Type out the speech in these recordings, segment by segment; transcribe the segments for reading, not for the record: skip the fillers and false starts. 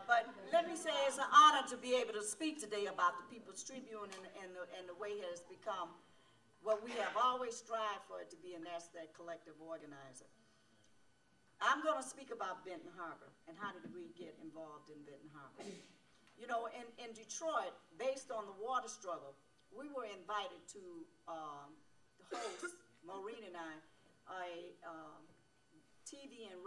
But let me say it's an honor to be able to speak today about the People's Tribune and the way it has become what we have always strived for it to be, and that's that collective organizer. I'm going to speak about Benton Harbor and how did we get involved in Benton Harbor. You know, in Detroit, based on the water struggle, we were invited to host, Maureen and I, a TV and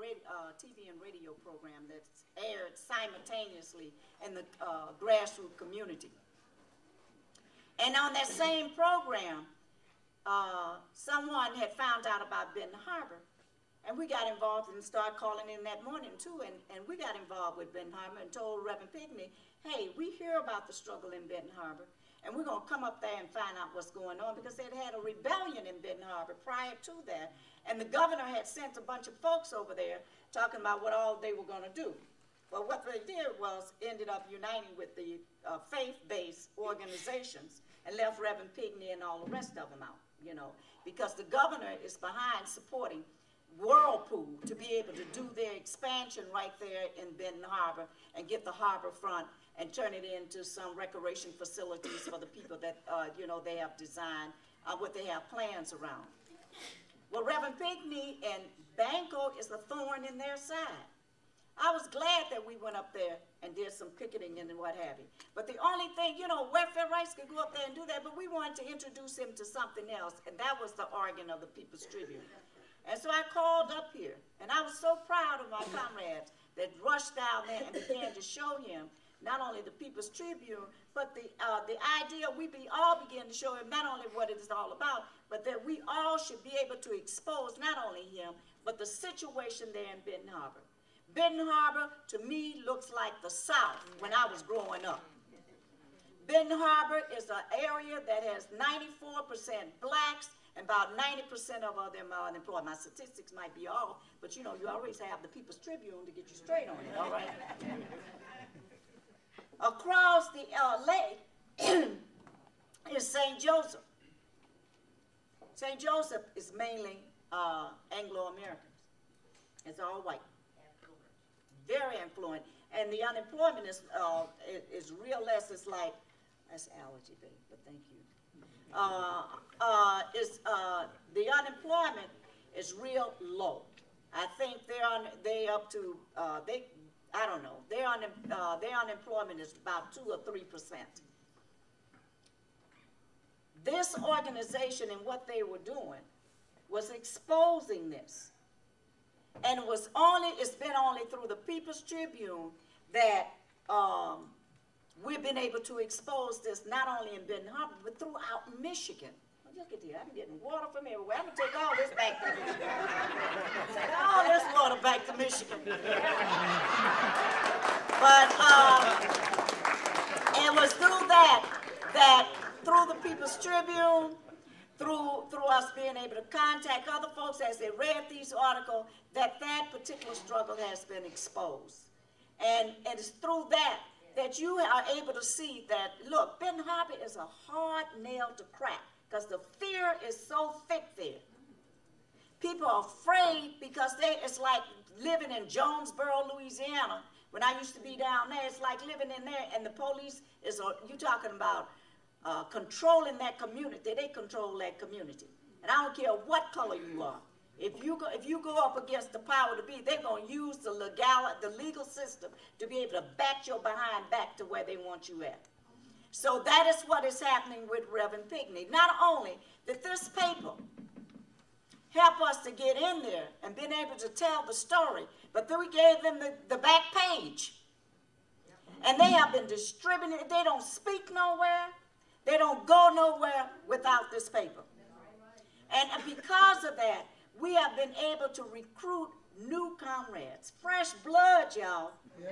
radio program that's aired simultaneously in the grassroots community. And on that same program, someone had found out about Benton Harbor, and we got involved and started calling in that morning too, and we got involved with Benton Harbor and told Reverend Pigney, hey, we hear about the struggle in Benton Harbor, and we're going to come up there and find out what's going on, because they'd had a rebellion in Benton Harbor prior to that, and the governor had sent a bunch of folks over there talking about what all they were going to do. Well, what they did was ended up uniting with the faith-based organizations and left Reverend Pigney and all the rest of them out, you know, because the governor is behind supporting Whirlpool to be able to do their expansion right there in Benton Harbor and get the harbor front and turn it into some recreation facilities for the people that, you know, they have designed, what they have plans around. Well, Reverend Pigney and Banco is a thorn in their side. I was glad that we went up there and did some picketing and what have you. But the only thing, you know, welfare rights could go up there and do that, but we wanted to introduce him to something else, and that was the organ of the People's Tribune. And so I called up here, and I was so proud of my comrades that rushed down there and began to show him not only the People's Tribune, but the idea we all began to show him not only what it is all about, but that we all should be able to expose not only him, but the situation there in Benton Harbor. Benton Harbor, to me, looks like the South when I was growing up. Benton Harbor is an area that has 94% blacks, and about 90% of them are unemployed. My statistics might be off, but you know, you always have the People's Tribune to get you straight on it, all right? Across the lake is St. Joseph. St. Joseph is mainly Anglo-Americans. It's all white. Very affluent. And the unemployment is real less. It's like, that's allergy, babe, but thank you. The unemployment is real low. I think they up to I don't know. Their unemployment is about 2 or 3%. This organization and what they were doing was exposing this, and it's been only through the People's Tribune that we've been able to expose this not only in Benton Harbor, but throughout Michigan. Well, look at here, I'm getting water from everywhere. I'm going to take all this back to Michigan. Take all this water back to Michigan. But it was through that through the People's Tribune, through us being able to contact other folks as they read these articles, that particular struggle has been exposed. And it's through that you are able to see that, look, Benton Harbor is a hard nail to crack because the fear is so thick there. People are afraid because it's like living in Jonesboro, Louisiana. When I used to be down there, it's like living in there, and the police you're talking about controlling that community. They control that community. And I don't care what color you are. If you go up against the power to be, they're going to use the legal system to be able to bat your behind back to where they want you at. So that is what is happening with Reverend Pigney. Not only did this paper help us to get in there and been able to tell the story, but then we gave them the back page. And they have been distributing it. They don't speak nowhere. They don't go nowhere without this paper. And because of that, we have been able to recruit new comrades, fresh blood, y'all. Yeah.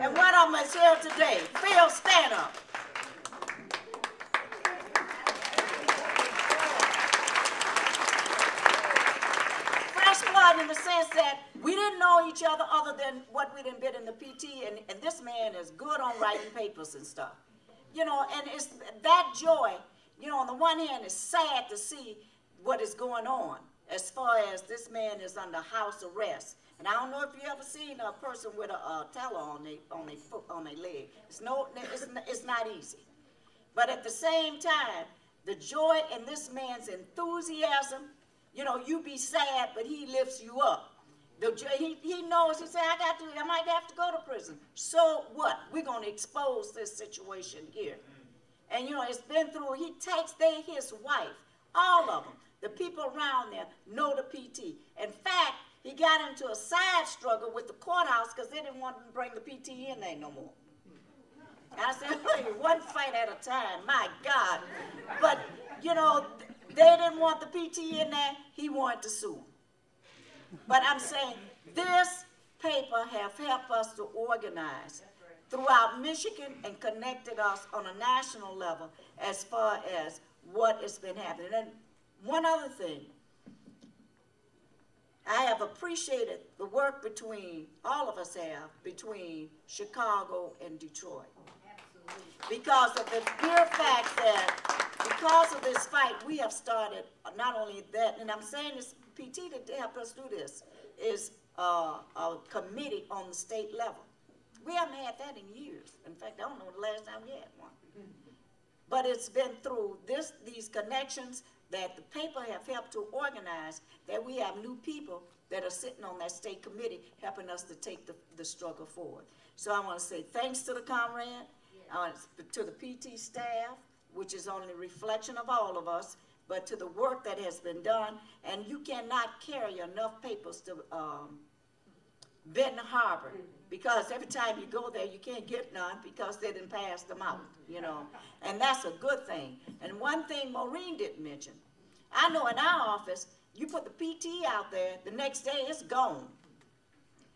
And one of them is here today. Phil, stand up. Fresh blood in the sense that we didn't know each other than what we done been in the PT, and this man is good on writing papers and stuff. You know, and it's that joy, you know, on the one hand, it's sad to see what is going on as far as this man is under house arrest. And I don't know if you ever seen a person with a teller on their foot, on their leg. It's not easy. But at the same time, the joy in this man's enthusiasm, you know, you be sad, but he lifts you up. He knows, he said, I might have to go to prison. So what? We're going to expose this situation here. And, you know, it's been through, his wife, all of them, the people around there know the PT. In fact, he got into a side struggle with the courthouse because they didn't want to bring the PT in there no more. I said, hey, one fight at a time, my God. But, you know, they didn't want the PT in there. He wanted to sue them. But I'm saying this paper have helped us to organize throughout Michigan and connected us on a national level as far as what has been happening. And one other thing, I have appreciated the work between, all of us have, between Chicago and Detroit. Because of the mere fact that because of this fight, we have started not only that, and I'm saying this PT to help us do this, is a committee on the state level. We haven't had that in years. In fact, I don't know the last time we had one. But it's been through these connections that the paper have helped to organize, that we have new people that are sitting on that state committee helping us to take the struggle forward. So I want to say thanks to the comrade, to the PT staff, which is only a reflection of all of us, but to the work that has been done. And you cannot carry enough papers to Benton Harbor, because every time you go there, you can't get none because they didn't pass them out, you know. And that's a good thing. And one thing Maureen didn't mention, I know in our office, you put the PT out there, the next day it's gone.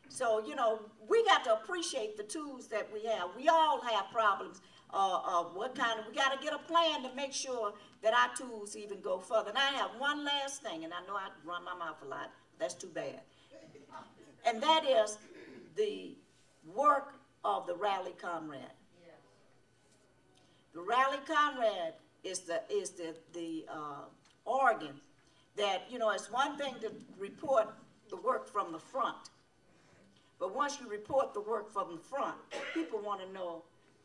So, you know, we got to appreciate the tools that we have. We all have problems of what kind of, we got to get a plan to make sure that our tools even go further. And I have one last thing, and I know I run my mouth a lot. That's too bad. And that is the work of the Rally Comrade. The Rally Comrade is the organ that, you know, it's one thing to report the work from the front. But once you report the work from the front, people want to know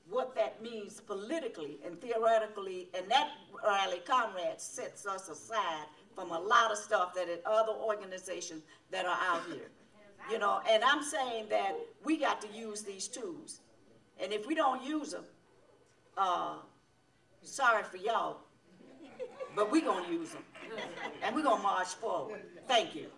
what that means politically and theoretically, and that Rally Comrade sets us aside from a lot of stuff that other organizations that are out here. You know, and I'm saying that we got to use these tools. And if we don't use them, sorry for y'all, but we're going to use them. And we're going to march forward. Thank you.